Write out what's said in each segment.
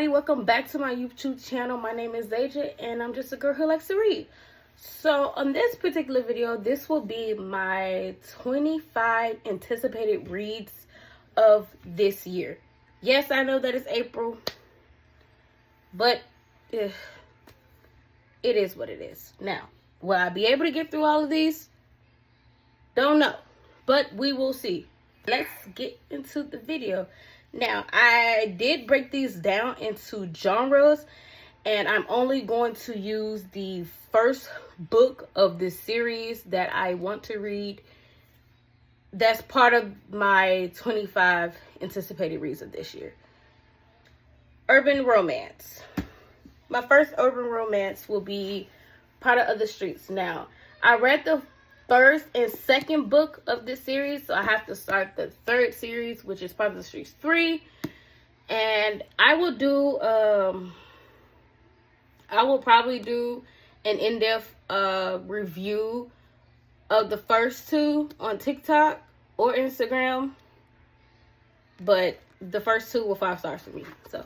everybody, welcome back to my YouTube channel. My name is Zaja and I'm just a girl who likes to read. So on this particular video, this will be my 25 anticipated reads of this year. Yes, I know that it's April, but it is what it is. Now, will I be able to get through all of these? Don't know, but we will see. Let's get into the video. Now, I did break these down into genres, and I'm only going to use the first book of this series that I want to read. That's part of my 25 anticipated reads of this year. Urban romance. My first urban romance will be Product of the Streets. Now, I read the first and second book of this series, so I have to start the third series, which is Product of the Streets 3. And I will do I will probably do an in-depth review of the first two on TikTok or Instagram, but the first two were 5 stars for me. So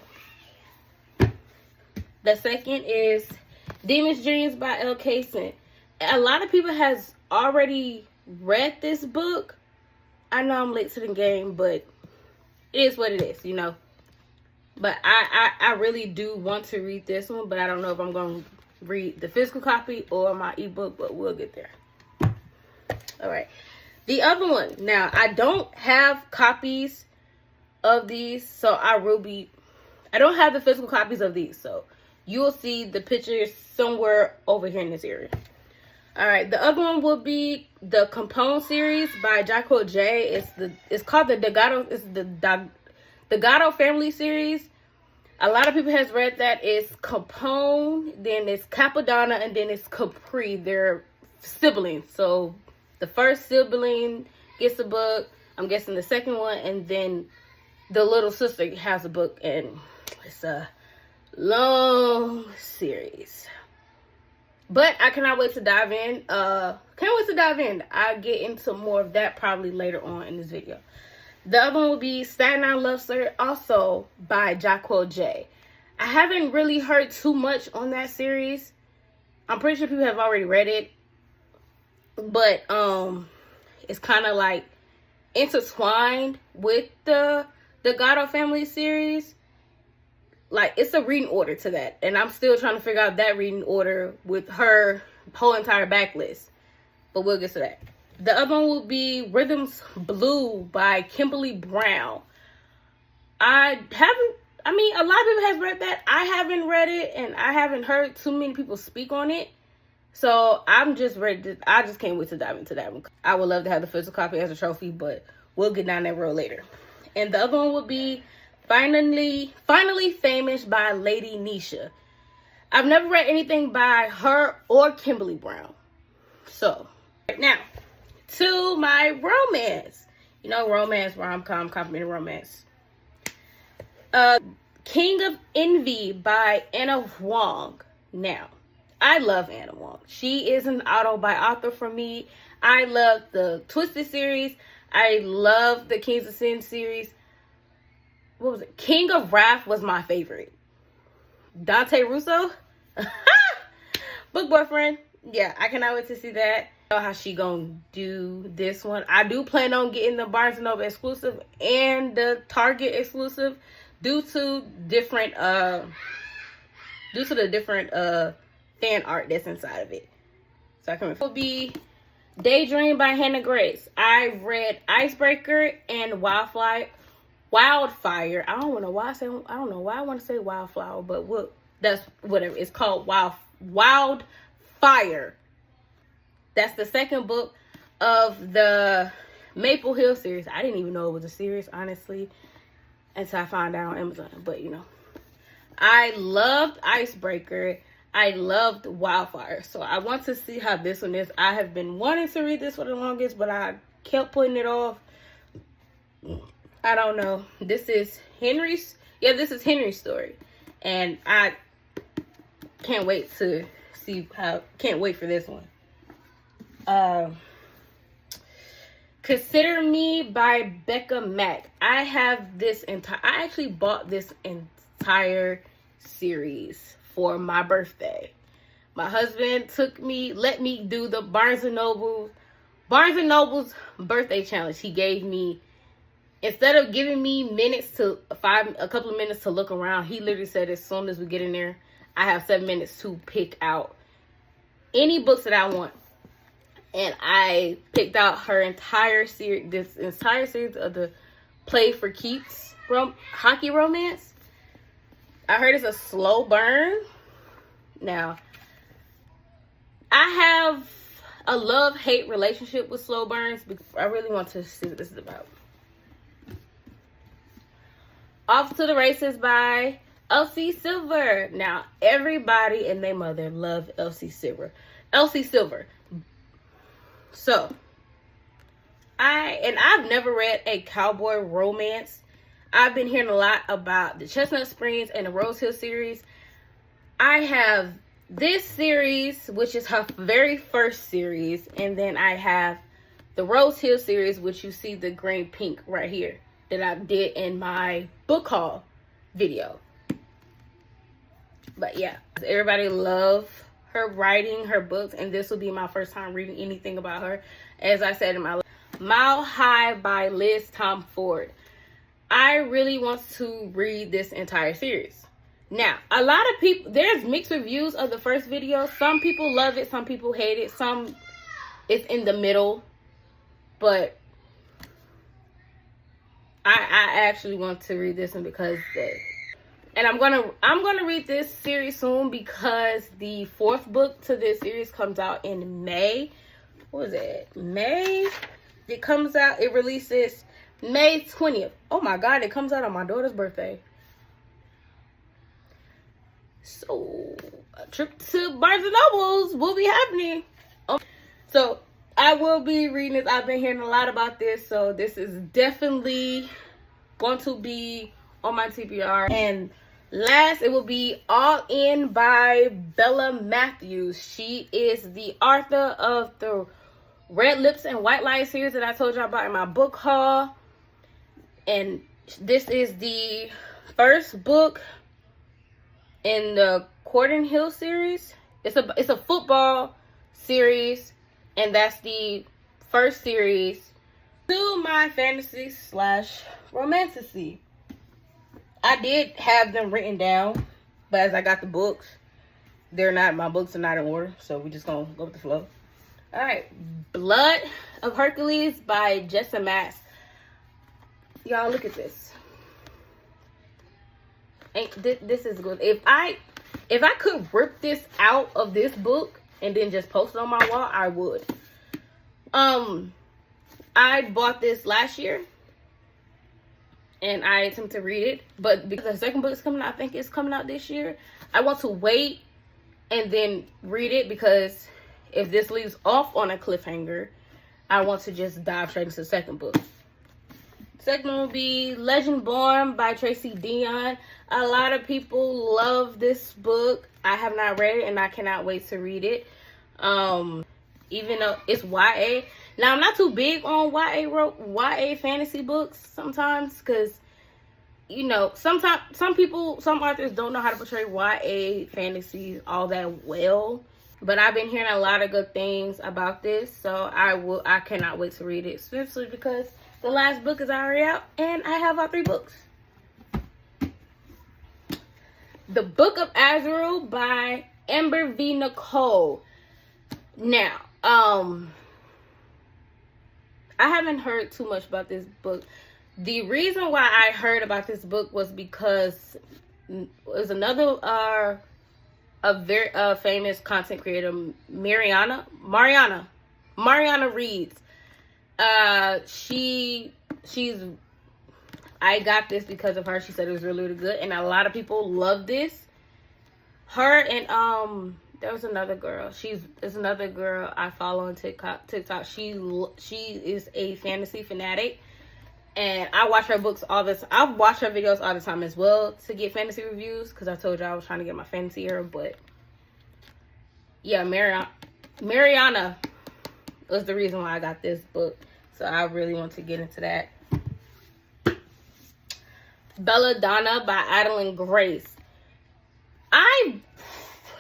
the second is Demon's Dreams by Elle Kaysen. A lot of people has already read this book. I know I'm late to the game, but it is what it is, you know. But I really do want to read this one, but I don't know if I'm going to read the physical copy or my ebook, but we'll get there. All right. The other one. Now, I don't have copies of these, so I don't have the physical copies of these, so you'll see the pictures somewhere over here in this area. All right, the other one will be the Capone series by Jacko J. It's called the Delgado. It's the Delgado family series. A lot of people has read that. It's Capone, then it's Capadonna, and then it's Capri. They're siblings. So the first sibling gets a book. I'm guessing the second one, and then the little sister has a book, and it's a long series. But I cannot wait to dive in. I'll get into more of that probably later on in this video. The other one will be Staten Island Love Story, also by Jacko J. I haven't really heard too much on that series. I'm pretty sure people have already read it. But it's kind of like intertwined with the Delgado family series. Like, it's a reading order to that. And I'm still trying to figure out that reading order with her whole entire backlist. But we'll get to that. The other one will be Rhythms Blue by Kimberly Brown. A lot of people have read that. I haven't read it, and I haven't heard too many people speak on it. So I'm just ready. I just can't wait to dive into that one. I would love to have the physical copy as a trophy, but we'll get down that road later. And the other one will be Finally Famous by Lady Nisha. I've never read anything by her or Kimberly Brown. So, now, to my romance. You know, romance, rom-com, complimentary romance. King of Envy by Anna Huang. Now, I love Anna Huang. She is an author for me. I love the Twisted series. I love the Kings of Sin series. What was it? King of Wrath was my favorite. Dante Russo. Book boyfriend. Yeah, I cannot wait to see that. I know how she gonna do this one. I do plan on getting the Barnes & Noble exclusive and the Target exclusive due to the different fan art that's inside of it. So I can. It will be Daydream by Hannah Grace. I read Icebreaker and Wildfire. I don't know why I want to say Wildflower, but that's whatever. It's called Wildfire. That's the second book of the Maple Hill series. I didn't even know it was a series, honestly, until I found out on Amazon. But, you know, I loved Icebreaker. I loved Wildfire. So I want to see how this one is. I have been wanting to read this for the longest, but I kept putting it off. I don't know. This is Henry's story. And I can't wait to see can't wait for this one. Consider Me by Becca Mack. I actually bought this entire series for my birthday. My husband let me do the Barnes & Noble's birthday challenge. He gave me, instead of giving me a couple of minutes to look around, he literally said, as soon as we get in there, I have 7 minutes to pick out any books that I want. And I picked out this entire series of the Play for Keeps hockey romance. I heard it's a slow burn. Now, I have a love-hate relationship with slow burns, because I really want to see what this is about. Off to the Races by Elsie Silver. Now, everybody and their mother love Elsie Silver. So, I've never read a cowboy romance. I've been hearing a lot about the Chestnut Springs and the Rose Hill series. I have this series, which is her very first series, and then I have the Rose Hill series, which you see the green pink right here that I did in my book haul video. But yeah, everybody love her writing, her books, and this will be my first time reading anything about her. As I said in my Mile High by Liz Tom Ford. I really want to read this entire series. Now, a lot of people, there's mixed reviews of the first video. Some people love it, some people hate it, some it's in the middle. But I actually want to read this one because and I'm gonna read this series soon, because the fourth book to this series comes out in May. What is it? May? It releases May 20th. Oh my God, it comes out on my daughter's birthday. So, a trip to Barnes & Noble's will be happening. So, I will be reading this. I've been hearing a lot about this, so this is definitely going to be on my TBR. And last, it will be All In by Bella Matthews. She is the author of the Red Lips and White Lies series that I told y'all about in my book haul. And this is the first book in the Corden Hill series. It's a football series, and that's the first series to my fantasy / romantasy. I did have them written down, but as I got the books, my books are not in order, so we're just gonna go with the flow. All right, Blood of Hercules by Jessa Mass. Y'all, look at this. This is good. If I could rip this out of this book and then just post it on my wall, I would. I bought this last year and I attempted to read it, but because the second book is coming out, I think it's coming out this year, I want to wait and then read it, because if this leaves off on a cliffhanger, I want to just dive straight into the second book. Second one will be Legend Born by Tracy Deonn. A lot of people love this book. I have not read it, and I cannot wait to read it. Even though it's YA. Now, I'm not too big on YA fantasy books sometimes, because, you know, some authors don't know how to portray YA fantasies all that well. But I've been hearing a lot of good things about this, so I cannot wait to read it, especially because the last book is already out, and I have all 3 books. The Book of Azrael by Amber V. Nicole. Now, I haven't heard too much about this book. The reason why I heard about this book was because there's another a very famous content creator, Mariana Reeds. I got this because of her. She said it was really, really good, and a lot of people love this. Her and there was another girl. There's another girl I follow on TikTok. She is a fantasy fanatic, and I watch her books all this. I watch her videos all the time as well to get fantasy reviews, because I told you I was trying to get my fantasy era. But yeah, Mariana was the reason why I got this book, so I really want to get into that. Belladonna by Adeline Grace.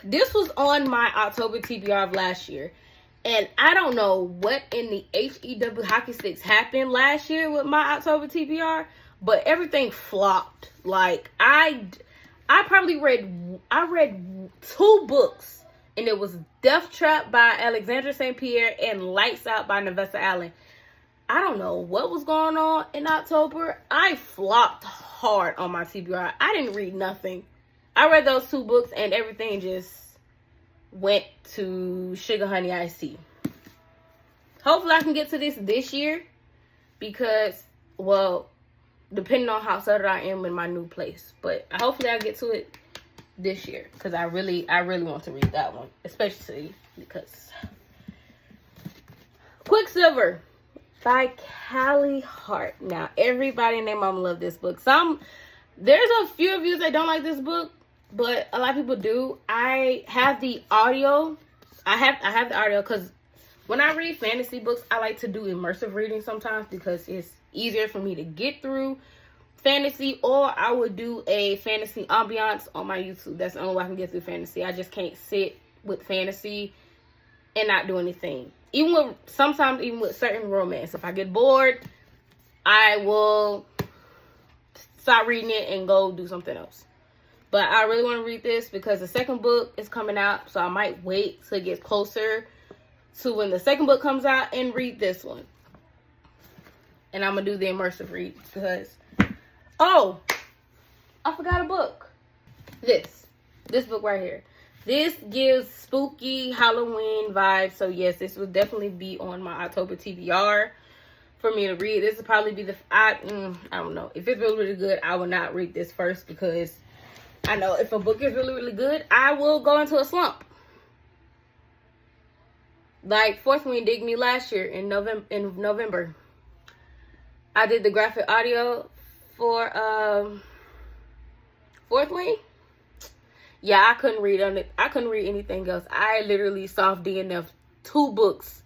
This was on my October TBR of last year. And I don't know what in the HEW hockey sticks happened last year with my October TBR, but everything flopped. Like, I read 2 books, and it was Death Trap by Alexandra St. Pierre and Lights Out by Nevessa Allen. I don't know what was going on in October. I flopped hard on my TBR. I didn't read nothing. I read those 2 books and everything just went to Sugar Honey Iced Tea. Hopefully I can get to this year because, well, depending on how settled I am in my new place. But hopefully I'll get to it this year because I really want to read that one, especially because Quicksilver by Callie Hart. Now, everybody and their mama love this book. There's a few of you that don't like this book, but a lot of people do. I have the audio. I have the audio because when I read fantasy books, I like to do immersive reading sometimes because it's easier for me to get through fantasy, or I would do a fantasy ambiance on my YouTube. That's the only way I can get through fantasy. I just can't sit with fantasy and not do anything. Sometimes even with certain romance. If I get bored, I will stop reading it and go do something else. But I really want to read this because the second book is coming out, so I might wait till it gets closer to when the second book comes out and read this one. And I'm going to do the immersive read because, oh, I forgot a book. This book right here. This gives spooky Halloween vibes. So yes, this will definitely be on my October TBR for me to read. This will probably be I don't know. If it's really, really good, I will not read this first because I know if a book is really, really good, I will go into a slump. Like Fourth Wing did me last year in November. I did the graphic audio for Fourth Wing. Yeah, I couldn't read on it. I couldn't read anything else. I literally soft DNF 2 books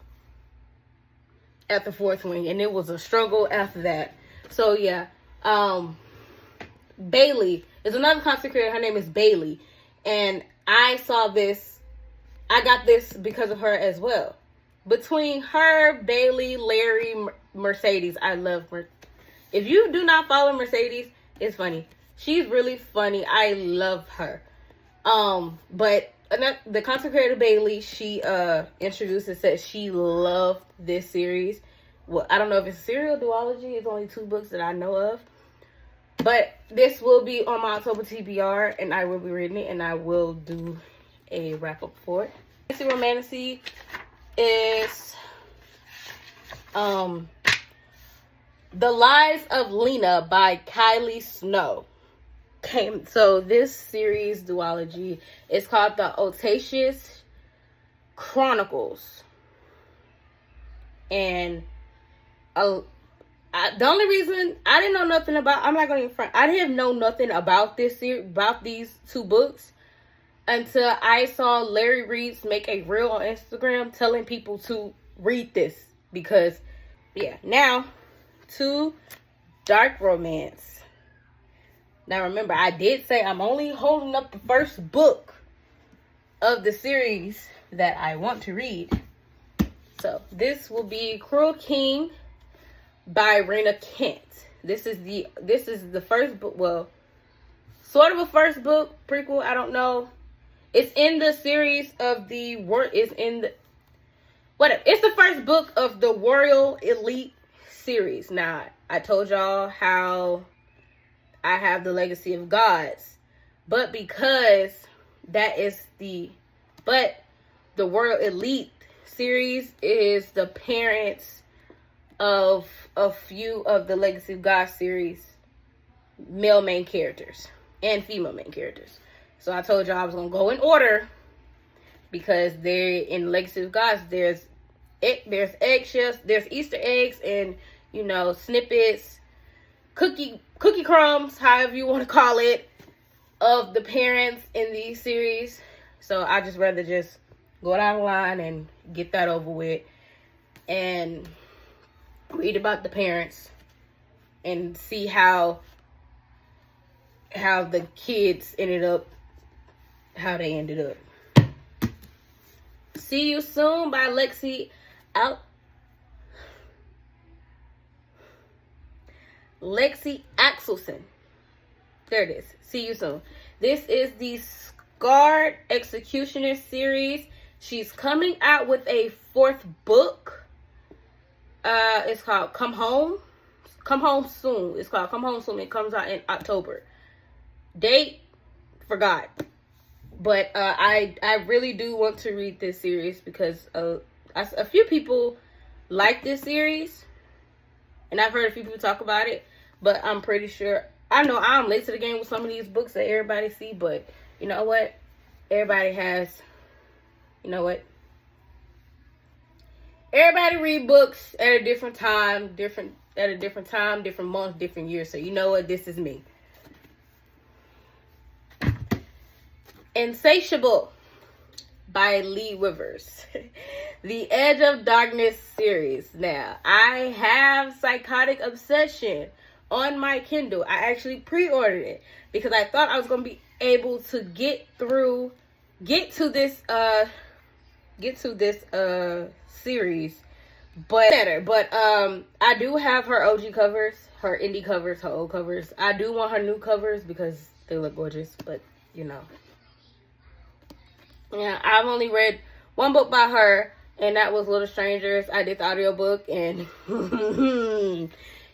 at the Fourth Wing, and it was a struggle after that. So yeah, Bailey is another content creator. Her name is Bailey, and I saw this. I got this because of her as well. Between her, Bailey, Larry, Mercedes, I love her. If you do not follow Mercedes, it's funny. She's really funny. I love her. But the content creator Bailey, she introduced and said she loved this series. Well, I don't know if it's serial duology. It's only 2 books that I know of. But this will be on my October TBR, and I will be reading it, and I will do a wrap up for it. Fantasy Romantasy is The Lives of Lena by Kylie Snow. Okay, so this series duology is called the Otatious Chronicles. And the only reason I didn't know nothing about, I'm not going to front, I didn't know nothing about this series, about these 2 books until I saw Larry Reeves make a reel on Instagram telling people to read this. Because, yeah, now to dark romance. Now remember, I did say I'm only holding up the first book of the series that I want to read. So this will be Cruel King by Raina Kent. This is the first book, well, sort of a first book, prequel, I don't know. It's in the series of it's the first book of the Royal Elite series. Now, I told y'all how I have the Legacy of Gods, but because the Royal Elite series is the parents of a few of the Legacy of Gods series male main characters and female main characters. So I told y'all I was gonna go in order because in Legacy of Gods there's eggshells, there's Easter eggs, and snippets, cookie crumbs, however you want to call it, of the parents in these series. So I just rather just go down the line and get that over with and read about the parents and see how how the kids ended up how they ended up. See You Soon by Lexi Axelson. There it is. See You Soon. This is the Scarred Executioner series. She's coming out with a 4th book. It's called Come Home. Come Home Soon. It's called Come Home Soon. It comes out in October. Date, forgot. But I really do want to read this series because a few people like this series. And I've heard a few people talk about it. But I'm pretty sure, I know I'm late to the game with some of these books that everybody see. But you know what? Everybody has, you know what? Everybody read books at a different time, different month, different year. So you know what? This is me. Insatiable by Lee Rivers. The Edge of Darkness series. Now, I have Psychotic Obsession on my Kindle. I actually pre-ordered it because I thought I was going to be able to get to this series better. But I do have her OG covers, her indie covers, her old covers. I do want her new covers because they look gorgeous, but you know. Yeah, I've only read one book by her, and that was Little Strangers. I did the audiobook, and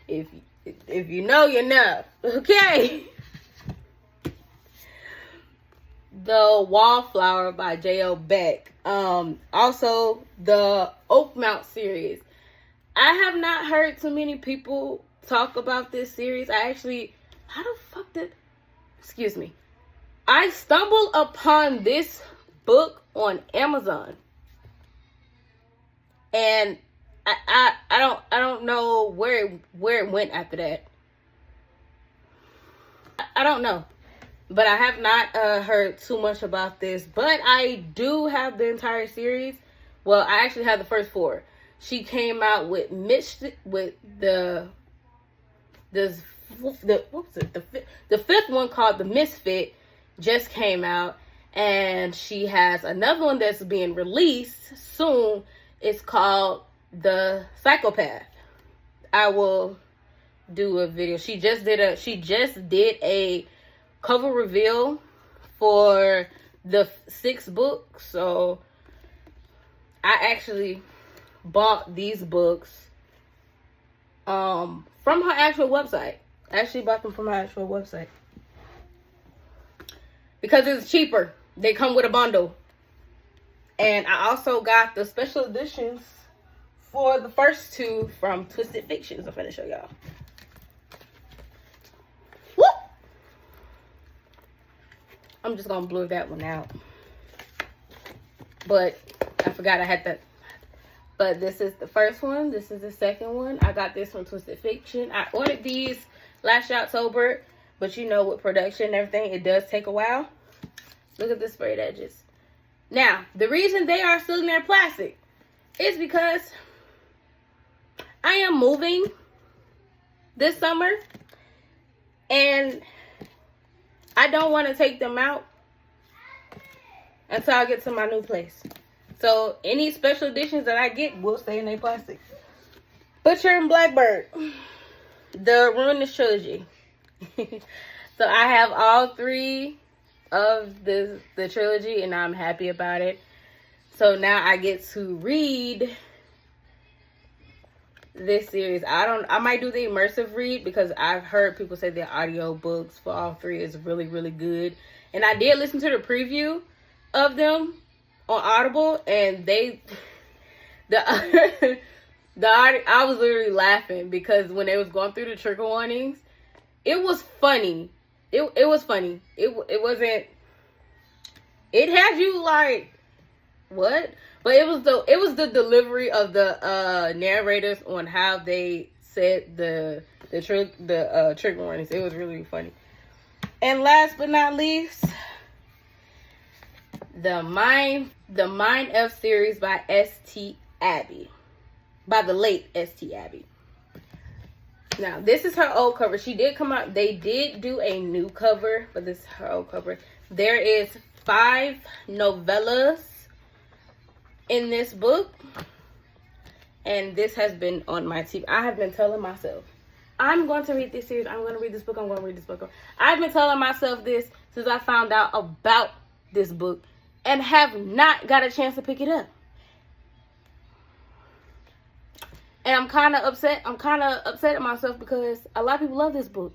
if you know, you know. Okay. The Wallflower by J.O. Beck. Also, the Oakmount series. I have not heard too many people talk about this series. I stumbled upon this book on Amazon, and I don't know where it went after that. I don't know, but I have not heard too much about this. But I do have the entire series. Well, I actually have the first 4. She came out with the 5th one called The Misfit just came out. And she has another one that's being released soon. It's called The Psychopath. I will do a video. She just did a cover reveal for the 6th book. So I actually bought these books from her actual website. I actually bought them from her actual website because it's cheaper. They come with a bundle. And I also got the special editions for the first 2 from Twisted Fictions. I'm finna show y'all. Whoop! I'm just gonna blur that one out. But I forgot I had that. But this is the first one. This is the second one. I got this from Twisted Fiction. I ordered these last October. But you know, with production and everything, it does take a while. Look at the sprayed edges. Now, the reason they are still in their plastic is because I am moving this summer. And I don't want to take them out until I get to my new place. So, any special editions that I get will stay in their plastic. Butcher and Blackbird. The Ruinous Trilogy. So, I have all 3 of the trilogy, and I'm happy about it. So now I get to read this series. I might do the immersive read because I've heard people say the audio books for all 3 is really, really good. And I did listen to the preview of them on Audible, and I was literally laughing because when they was going through the trigger warnings, it was funny. It was funny. It wasn't. It had you like, what? But it was the delivery of the narrators on how they said the trigger warnings. It was really funny. And last but not least, the Mind F series by S.T. Abbey, by the late S.T. Abbey. Now, this is her old cover. She did come out. They did do a new cover, but this is her old cover. There is 5 novellas in this book. And this has been on my TV. I have been telling myself, I'm going to read this series. I'm going to read this book. I'm going to read this book. I've been telling myself this since I found out about this book and have not got a chance to pick it up. And I'm kind of upset. I'm kind of upset at myself because a lot of people love this book.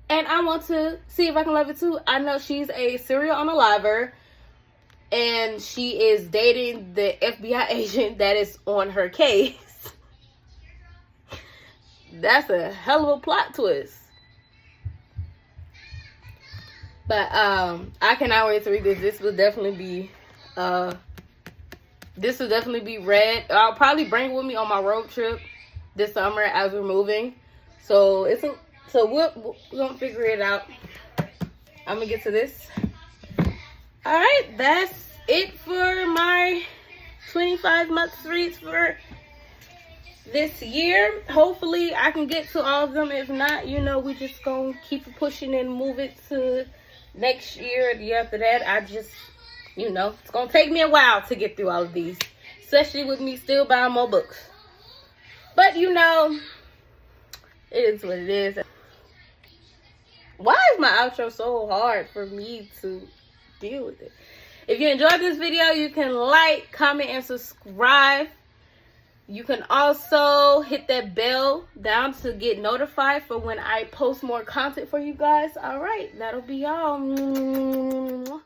And I want to see if I can love it too. I know she's a serial unaliver. And she is dating the FBI agent that is on her case. That's a hell of a plot twist. But I cannot wait to read this. This will definitely be read. I'll probably bring it with me on my road trip this summer as we're moving. So we're gonna figure it out. I'm gonna get to this. All right, that's it for my 25 month reads for this year. Hopefully I can get to all of them. If not, you know, we just gonna keep it pushing and move it to next year, the year after that. I just, you know, it's gonna take me a while to get through all of these, especially with me still buying more books. But you know, it is what it is. Why is my outro so hard for me to deal with it? If you enjoyed this video, you can like, comment, and subscribe. You can also hit that bell down to get notified for when I post more content for you guys. All right, that'll be all.